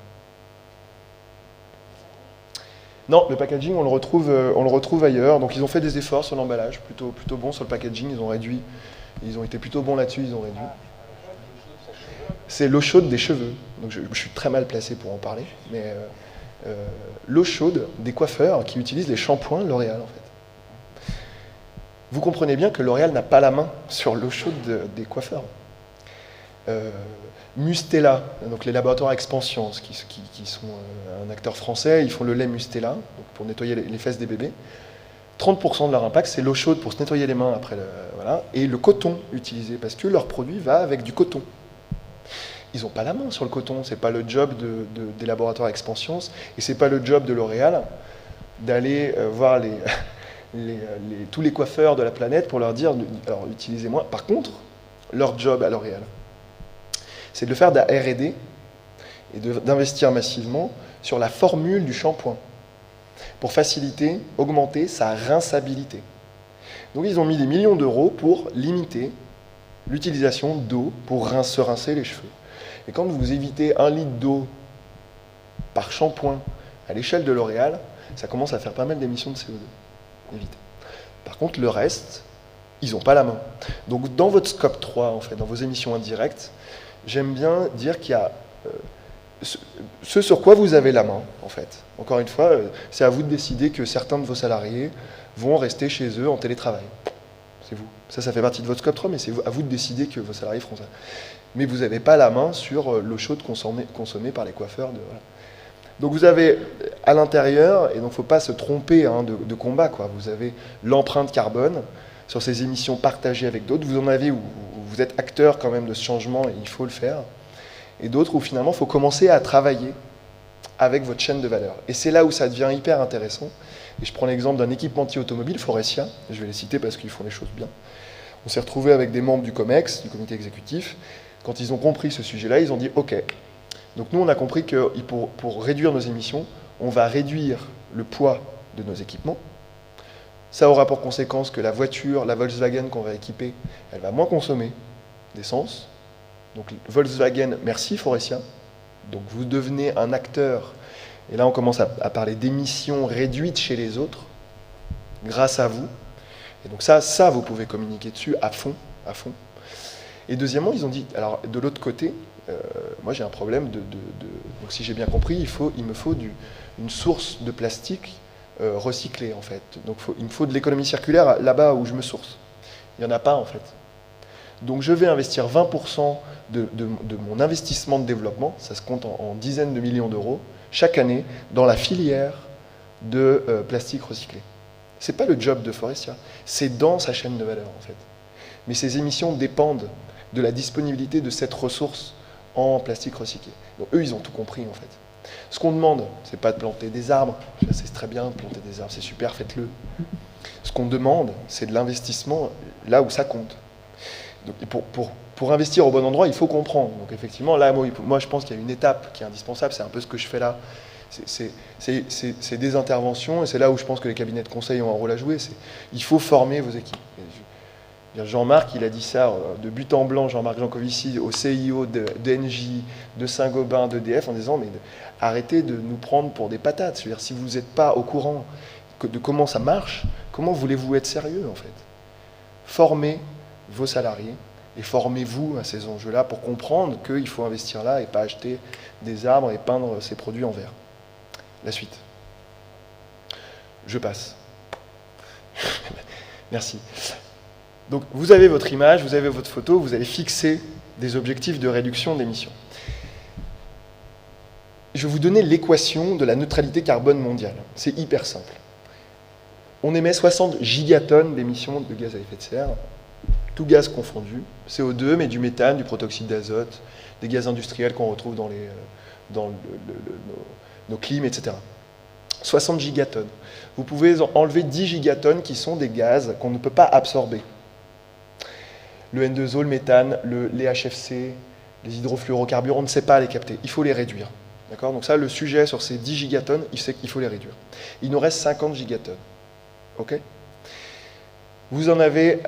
Non, le packaging, on le retrouve ailleurs. Donc ils ont fait des efforts sur l'emballage, plutôt bon sur le packaging. Ils ont réduit, ils ont été plutôt bons là-dessus, ils ont réduit. C'est l'eau chaude des cheveux. Donc je suis très mal placé pour en parler, mais l'eau chaude des coiffeurs qui utilisent les shampoings L'Oréal, en fait. Vous comprenez bien que L'Oréal n'a pas la main sur l'eau chaude des coiffeurs. Mustela, donc les laboratoires Expansion, qui sont un acteur français, ils font le lait Mustela, donc pour nettoyer les fesses des bébés. 30% de leur impact, c'est l'eau chaude pour se nettoyer les mains après, voilà, et le coton utilisé, parce que leur produit va avec du coton. Ils n'ont pas la main sur le coton, c'est pas le job des laboratoires Expansion, et c'est pas le job de L'Oréal d'aller voir tous les coiffeurs de la planète pour leur dire, alors utilisez moins. Par contre, leur job à L'Oréal, c'est de faire de la R&D et d'investir massivement sur la formule du shampoing pour faciliter, augmenter sa rinçabilité. Donc ils ont mis des millions d'euros pour limiter l'utilisation d'eau pour se rincer les cheveux. Et quand vous évitez 1 litre d'eau par shampoing à l'échelle de L'Oréal, ça commence à faire pas mal d'émissions de CO2. Évitez. Par contre, le reste, ils n'ont pas la main. Donc dans votre scope 3, en fait, dans vos émissions indirectes, j'aime bien dire qu'il y a ce sur quoi vous avez la main, en fait. Encore une fois, c'est à vous de décider que certains de vos salariés vont rester chez eux en télétravail. C'est vous. Ça fait partie de votre scope 3, mais c'est à vous de décider que vos salariés feront ça. Mais vous n'avez pas la main sur l'eau chaude consommée par les coiffeurs. Voilà. Donc vous avez à l'intérieur, et donc il ne faut pas se tromper de combat, quoi. Vous avez l'empreinte carbone sur ces émissions partagées avec d'autres. Vous en avez où vous êtes acteur quand même de ce changement et il faut le faire. Et d'autres où finalement il faut commencer à travailler avec votre chaîne de valeur. Et c'est là où ça devient hyper intéressant. Et je prends l'exemple d'un équipementier automobile, Faurecia, je vais les citer parce qu'ils font les choses bien. On s'est retrouvé avec des membres du COMEX, du comité exécutif. Quand ils ont compris ce sujet-là, ils ont dit « Ok, donc nous on a compris que pour réduire nos émissions, on va réduire le poids de nos équipements. Ça aura pour conséquence que la voiture, la Volkswagen qu'on va équiper, elle va moins consommer d'essence. Donc Volkswagen, merci Faurecia. Donc vous devenez un acteur. Et là on commence à parler d'émissions réduites chez les autres, grâce à vous. Et donc ça vous pouvez communiquer dessus à fond, à fond. Et deuxièmement, ils ont dit, alors de l'autre côté, moi j'ai un problème donc si j'ai bien compris, il me faut une source de plastique recyclée en fait. Donc il me faut de l'économie circulaire là-bas où je me source. Il n'y en a pas en fait. Donc je vais investir 20% de mon investissement de développement, ça se compte en dizaines de millions d'euros, chaque année dans la filière de plastique recyclé. Ce n'est pas le job de Faurecia, c'est dans sa chaîne de valeur en fait. Mais ces émissions dépendent de la disponibilité de cette ressource en plastique recyclé. Donc eux, ils ont tout compris en fait. Ce qu'on demande, c'est pas de planter des arbres. C'est très bien de planter des arbres, c'est super, faites-le. Ce qu'on demande, c'est de l'investissement là où ça compte. Donc, pour investir au bon endroit, il faut comprendre. Donc effectivement, là, moi je pense qu'il y a une étape qui est indispensable, c'est un peu ce que je fais là. C'est des interventions, et c'est là où je pense que les cabinets de conseil ont un rôle à jouer. Il faut former vos équipes. Jean-Marc, il a dit ça de but en blanc, Jean-Marc Jancovici, au CIO d'Engie, de Saint-Gobain, d'EDF, en disant mais arrêtez de nous prendre pour des patates. C'est-à-dire, si vous n'êtes pas au courant de comment ça marche, comment voulez-vous être sérieux en fait ? Formez vos salariés Et formez-vous à ces enjeux-là pour comprendre qu'il faut investir là et pas acheter des arbres et peindre ces produits en verre. La suite. Je passe. Merci. Donc vous avez votre image, vous avez votre photo, vous allez fixer des objectifs de réduction d'émissions. Je vais vous donner l'équation de la neutralité carbone mondiale. C'est hyper simple. On émet 60 gigatonnes d'émissions de gaz à effet de serre, tout gaz confondu, CO2, mais du méthane, du protoxyde d'azote, des gaz industriels qu'on retrouve dans nos clims, etc. 60 gigatonnes. Vous pouvez enlever 10 gigatonnes qui sont des gaz qu'on ne peut pas absorber. Le N2O, le méthane, les HFC, les hydrofluorocarbures, on ne sait pas les capter. Il faut les réduire. D'accord ? Donc ça, le sujet sur ces 10 gigatonnes, il sait qu'il faut les réduire. Il nous reste 50 gigatonnes. OK ? Vous en avez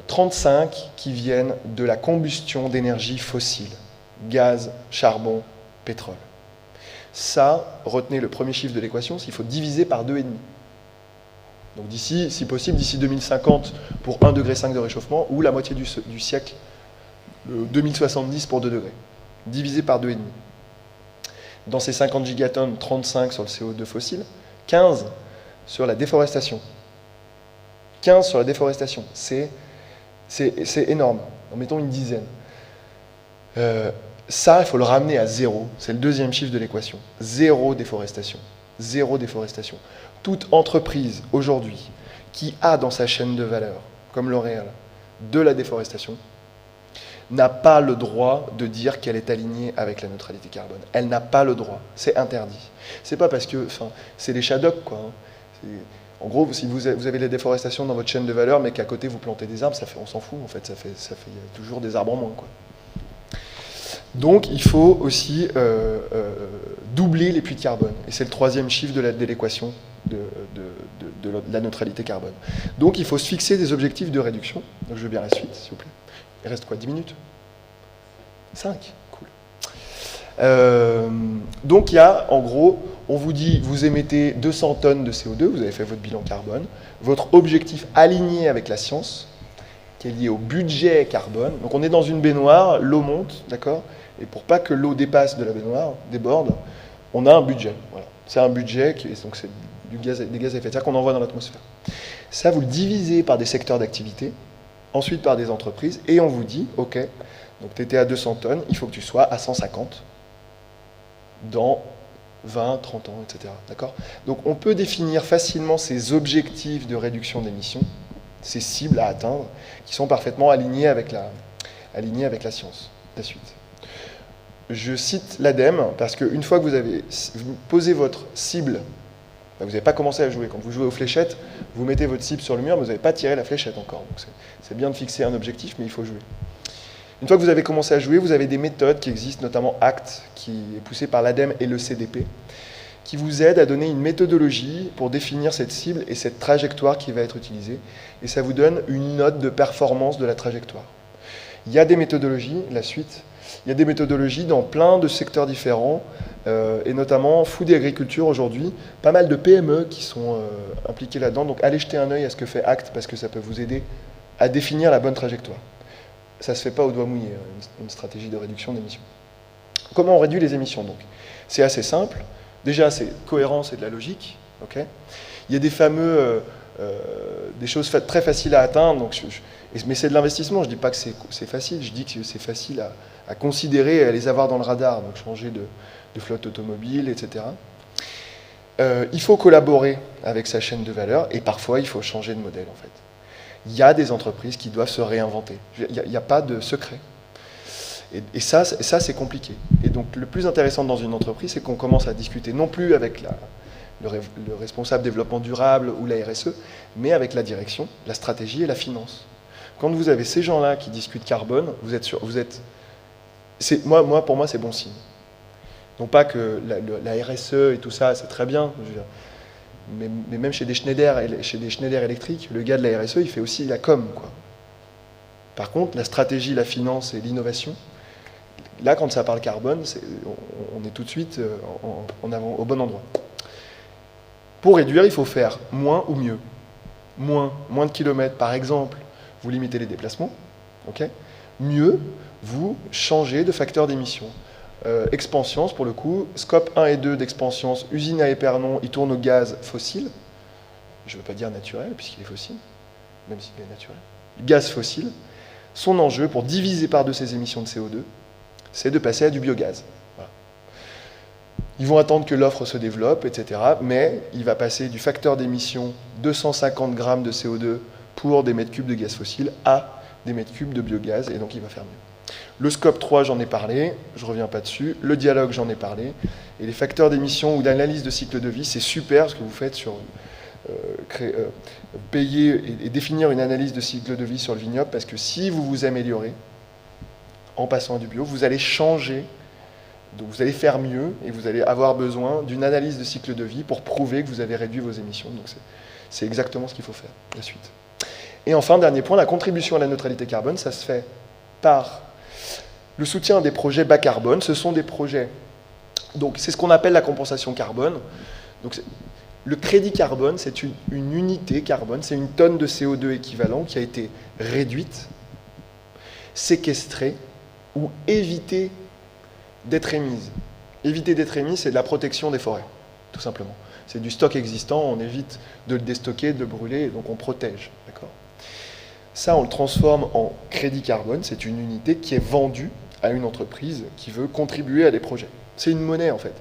35 qui viennent de la combustion d'énergie fossile. Gaz, charbon, pétrole. Ça, retenez le premier chiffre de l'équation, il faut diviser par 2,5. Donc d'ici, si possible, d'ici 2050 pour 1,5 degré de réchauffement, ou la moitié du siècle, 2070 pour 2 degrés. Divisé par 2,5. Dans ces 50 gigatonnes, 35 sur le CO2 fossile, 15 sur la déforestation. 15 sur la déforestation, c'est énorme. En mettons une dizaine. Ça, il faut le ramener à zéro. C'est le deuxième chiffre de l'équation. Zéro déforestation. Zéro déforestation. Toute entreprise, aujourd'hui, qui a dans sa chaîne de valeur, comme L'Oréal, de la déforestation, n'a pas le droit de dire qu'elle est alignée avec la neutralité carbone. Elle n'a pas le droit. C'est interdit. C'est pas parce que... c'est les shadocks, quoi. En gros, si vous avez la déforestation dans votre chaîne de valeur, mais qu'à côté vous plantez des arbres, on s'en fout, en fait. Ça fait toujours des arbres en moins, quoi. Donc, il faut aussi doubler les puits de carbone. Et c'est le troisième chiffre de l'équation de la neutralité carbone. Donc, il faut se fixer des objectifs de réduction. Donc, je veux bien la suite, s'il vous plaît. Il reste quoi, 10 minutes 5, cool. Donc, il y a, en gros, on vous dit, vous émettez 200 tonnes de CO2, vous avez fait votre bilan carbone. Votre objectif aligné avec la science, qui est lié au budget carbone. Donc, on est dans une baignoire, l'eau monte, d'accord ? Et pour pas que l'eau dépasse de la baignoire, déborde, on a un budget. Voilà. C'est un budget, donc c'est des gaz à effet de serre qu'on envoie dans l'atmosphère. Ça, vous le divisez par des secteurs d'activité, ensuite par des entreprises, et on vous dit, OK, donc tu étais à 200 tonnes, il faut que tu sois à 150 dans 20, 30 ans, etc. D'accord ? Donc on peut définir facilement ces objectifs de réduction d'émissions, ces cibles à atteindre, qui sont parfaitement alignés avec la science. La suite. Je cite l'ADEME, parce qu'une fois que vous avez posé votre cible, vous n'avez pas commencé à jouer. Quand vous jouez aux fléchettes, vous mettez votre cible sur le mur, mais vous n'avez pas tiré la fléchette encore. Donc c'est bien de fixer un objectif, mais il faut jouer. Une fois que vous avez commencé à jouer, vous avez des méthodes qui existent, notamment ACT, qui est poussé par l'ADEME et le CDP, qui vous aident à donner une méthodologie pour définir cette cible et cette trajectoire qui va être utilisée. Et ça vous donne une note de performance de la trajectoire. Il y a des méthodologies, la suite, il y a des méthodologies dans plein de secteurs différents, et notamment Food et Agriculture aujourd'hui, pas mal de PME qui sont impliquées là-dedans. Donc allez jeter un œil à ce que fait ACT, parce que ça peut vous aider à définir la bonne trajectoire. Ça ne se fait pas au doigt mouillé, une stratégie de réduction d'émissions. Comment on réduit les émissions donc ? C'est assez simple. Déjà, c'est cohérence et de la logique. Okay ? Il y a des fameux, des choses très faciles à atteindre. Donc mais c'est de l'investissement. Je ne dis pas que c'est facile. Je dis que c'est facile à considérer et à les avoir dans le radar. Donc changer de flotte automobile, etc. Il faut collaborer avec sa chaîne de valeur et parfois il faut changer de modèle en fait. Il y a des entreprises qui doivent se réinventer. Il n'y a pas de secret. Et ça c'est compliqué. Et donc, le plus intéressant dans une entreprise, c'est qu'on commence à discuter non plus avec le responsable développement durable ou la RSE, mais avec la direction, la stratégie et la finance. Quand vous avez ces gens-là qui discutent carbone, pour moi, c'est bon signe. Non pas que la RSE et tout ça, c'est très bien, je veux dire, mais même chez des Schneider électriques, le gars de la RSE, il fait aussi la com, quoi. Par contre, la stratégie, la finance et l'innovation, là, quand ça parle carbone, on est tout de suite au bon endroit. Pour réduire, il faut faire moins ou mieux. Moins de kilomètres, par exemple, vous limitez les déplacements. Okay ? mieux vous changez de facteur d'émission. Expansions, pour le coup, scope 1 et 2 d'Expansions, usine à Épernon, il tourne au gaz fossile. Je ne veux pas dire naturel, puisqu'il est fossile, même s'il est naturel. Gaz fossile. Son enjeu, pour diviser par deux ses émissions de CO2, c'est de passer à du biogaz. Voilà. Ils vont attendre que l'offre se développe, etc. Mais il va passer du facteur d'émission 250 grammes de CO2 pour des mètres cubes de gaz fossile à des mètres cubes de biogaz, et donc il va faire mieux. Le scope 3, j'en ai parlé, je ne reviens pas dessus. Le dialogue, j'en ai parlé. Et les facteurs d'émission ou d'analyse de cycle de vie, c'est super ce que vous faites sur payer et définir une analyse de cycle de vie sur le vignoble, parce que si vous vous améliorez en passant à du bio, vous allez changer, donc vous allez faire mieux et vous allez avoir besoin d'une analyse de cycle de vie pour prouver que vous avez réduit vos émissions. Donc c'est exactement ce qu'il faut faire, la suite. Et enfin, dernier point, la contribution à la neutralité carbone, ça se fait par le soutien à des projets bas carbone. Ce sont des projets, donc c'est ce qu'on appelle la compensation carbone. Donc le crédit carbone, c'est une unité carbone, c'est une tonne de CO2 équivalent qui a été réduite, séquestrée ou évitée d'être émise. Éviter d'être émise, c'est de la protection des forêts, tout simplement. C'est du stock existant, on évite de le déstocker, de le brûler, et donc on protège. D'accord ? Ça, on le transforme en crédit carbone, c'est une unité qui est vendue à une entreprise qui veut contribuer à des projets. C'est une monnaie, en fait.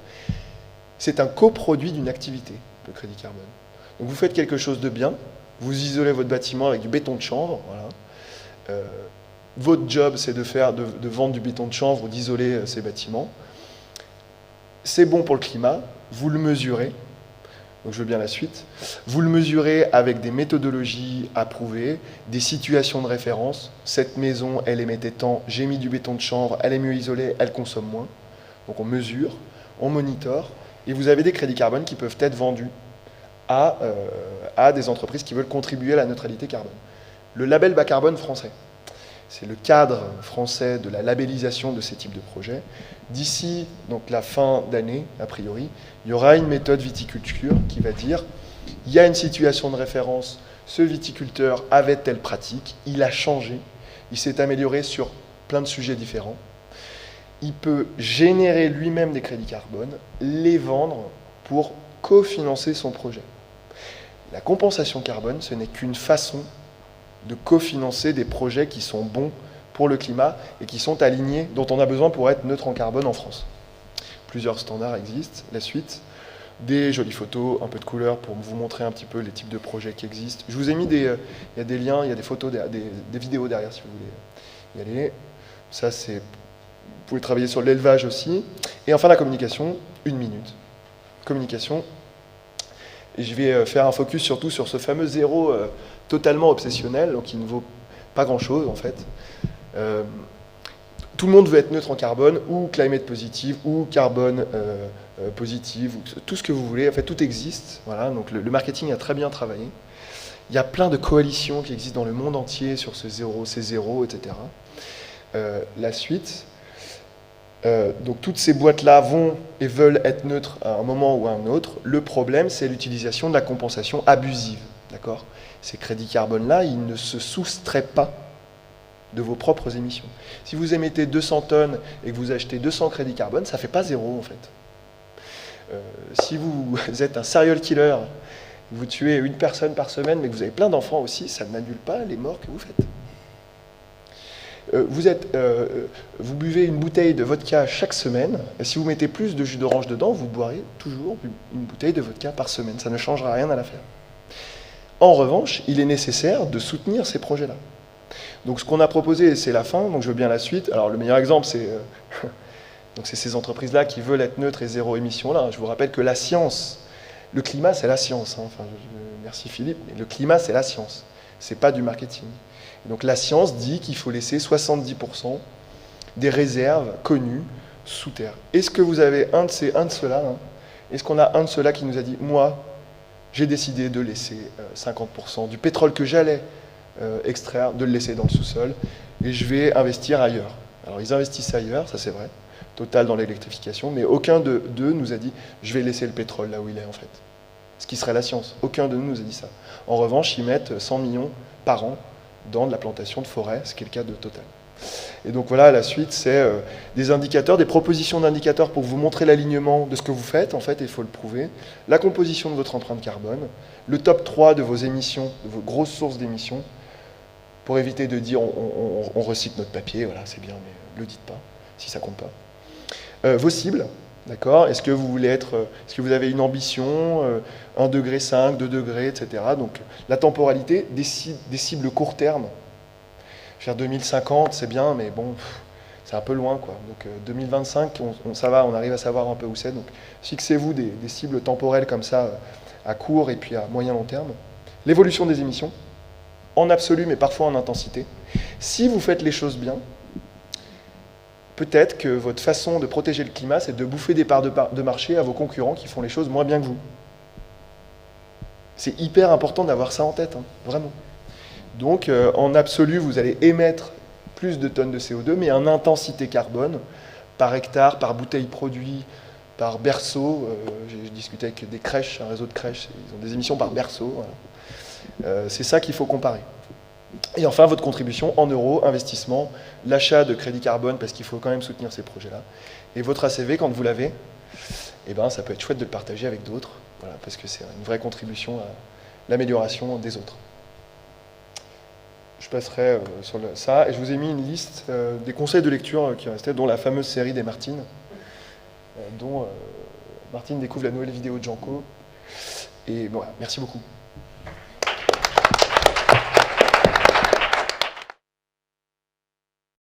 C'est un coproduit d'une activité, le crédit carbone. Donc vous faites quelque chose de bien, vous isolez votre bâtiment avec du béton de chanvre, voilà. Votre job, c'est de vendre du béton de chanvre ou d'isoler ces bâtiments. C'est bon pour le climat, vous le mesurez. Donc je veux bien la suite. Vous le mesurez avec des méthodologies approuvées, des situations de référence. Cette maison, elle émettait tant, j'ai mis du béton de chanvre, elle est mieux isolée, elle consomme moins. Donc on mesure, on monitore, et vous avez des crédits carbone qui peuvent être vendus à des entreprises qui veulent contribuer à la neutralité carbone. Le label bas carbone français, c'est le cadre français de la labellisation de ces types de projets. D'ici donc la fin d'année, a priori, il y aura une méthode viticulture qui va dire il y a une situation de référence, ce viticulteur avait telle pratique, il a changé, il s'est amélioré sur plein de sujets différents. Il peut générer lui-même des crédits carbone, les vendre pour cofinancer son projet. La compensation carbone, ce n'est qu'une façon de cofinancer des projets qui sont bons pour le climat et qui sont alignés, dont on a besoin pour être neutre en carbone en France. Plusieurs standards existent. La suite, des jolies photos, un peu de couleur pour vous montrer un petit peu les types de projets qui existent. Je vous ai mis il y a des liens, il y a des photos, des vidéos derrière si vous voulez y aller. Ça, c'est, vous pouvez travailler sur l'élevage aussi. Et enfin, la communication, 1 minute. Communication. Et je vais faire un focus surtout sur ce fameux zéro totalement obsessionnel, donc qui ne vaut pas grand-chose en fait. Tout le monde veut être neutre en carbone, ou climate positive, ou carbone positive, ou tout ce que vous voulez. En fait, tout existe. Voilà, donc le marketing a très bien travaillé. Il y a plein de coalitions qui existent dans le monde entier sur ce zéro, ces zéros, etc. La suite. Donc toutes ces boîtes-là vont et veulent être neutres à un moment ou à un autre. Le problème, c'est l'utilisation de la compensation abusive. D'accord ? Ces crédits carbone-là, ils ne se soustraient pas de vos propres émissions. Si vous émettez 200 tonnes et que vous achetez 200 crédits carbone, ça ne fait pas zéro en fait. Si vous êtes un serial killer, vous tuez une personne par semaine, mais que vous avez plein d'enfants aussi, ça n'annule pas les morts que vous faites. Vous buvez une bouteille de vodka chaque semaine, et si vous mettez plus de jus d'orange dedans, vous boirez toujours une bouteille de vodka par semaine. Ça ne changera rien à l'affaire. En revanche, il est nécessaire de soutenir ces projets-là. Donc ce qu'on a proposé, c'est la fin, donc je veux bien la suite. Alors le meilleur exemple, c'est ces entreprises-là qui veulent être neutres et zéro émission là. Je vous rappelle que la science, le climat, c'est la science. Hein. Enfin, merci Philippe, mais le climat, c'est la science. C'est pas du marketing. Donc la science dit qu'il faut laisser 70% des réserves connues sous terre. Est-ce que vous avez un de ceux-là hein? Est-ce qu'on a un de ceux-là qui nous a dit, moi, j'ai décidé de laisser 50% du pétrole que j'allais extraire, de le laisser dans le sous-sol, et je vais investir ailleurs. Alors ils investissent ailleurs, ça c'est vrai, Total dans l'électrification, mais aucun d'eux nous a dit, je vais laisser le pétrole là où il est en fait. Ce qui serait la science. Aucun de nous a dit ça. En revanche, ils mettent 100 millions par an dans de la plantation de forêt, ce qui est le cas de Total. Et donc voilà, la suite, c'est des indicateurs, des propositions d'indicateurs pour vous montrer l'alignement de ce que vous faites, en fait, il faut le prouver, la composition de votre empreinte carbone, le top 3 de vos émissions, de vos grosses sources d'émissions, pour éviter de dire on recycle notre papier, voilà, c'est bien, mais ne le dites pas, si ça compte pas. Vos cibles, d'accord? Est-ce que vous voulez est-ce que vous avez une ambition, 1,5 degré, 2 degrés, etc. Donc la temporalité, des cibles court terme. Faire 2050, c'est bien, mais bon, c'est un peu loin, quoi. Donc 2025, ça va, on arrive à savoir un peu où c'est. Donc fixez-vous des cibles temporelles comme ça, à court et puis à moyen long terme. L'évolution des émissions, en absolu, mais parfois en intensité. Si vous faites les choses bien, peut-être que votre façon de protéger le climat, c'est de bouffer des parts de marché à vos concurrents qui font les choses moins bien que vous. C'est hyper important d'avoir ça en tête, hein, vraiment. Donc, en absolu, vous allez émettre plus de tonnes de CO2, mais en intensité carbone, par hectare, par bouteille produit, par berceau. J'ai discuté avec des crèches, un réseau de crèches, ils ont des émissions par berceau. Voilà. C'est ça qu'il faut comparer. Et enfin, votre contribution en euros, investissement, l'achat de crédit carbone, parce qu'il faut quand même soutenir ces projets-là. Et votre ACV, quand vous l'avez, eh ben, ça peut être chouette de le partager avec d'autres, voilà, parce que c'est une vraie contribution à l'amélioration des autres. Je passerai sur ça, et je vous ai mis une liste des conseils de lecture qui restaient, dont la fameuse série des Martines, dont Martine découvre la nouvelle vidéo de Janko. Et voilà, merci beaucoup.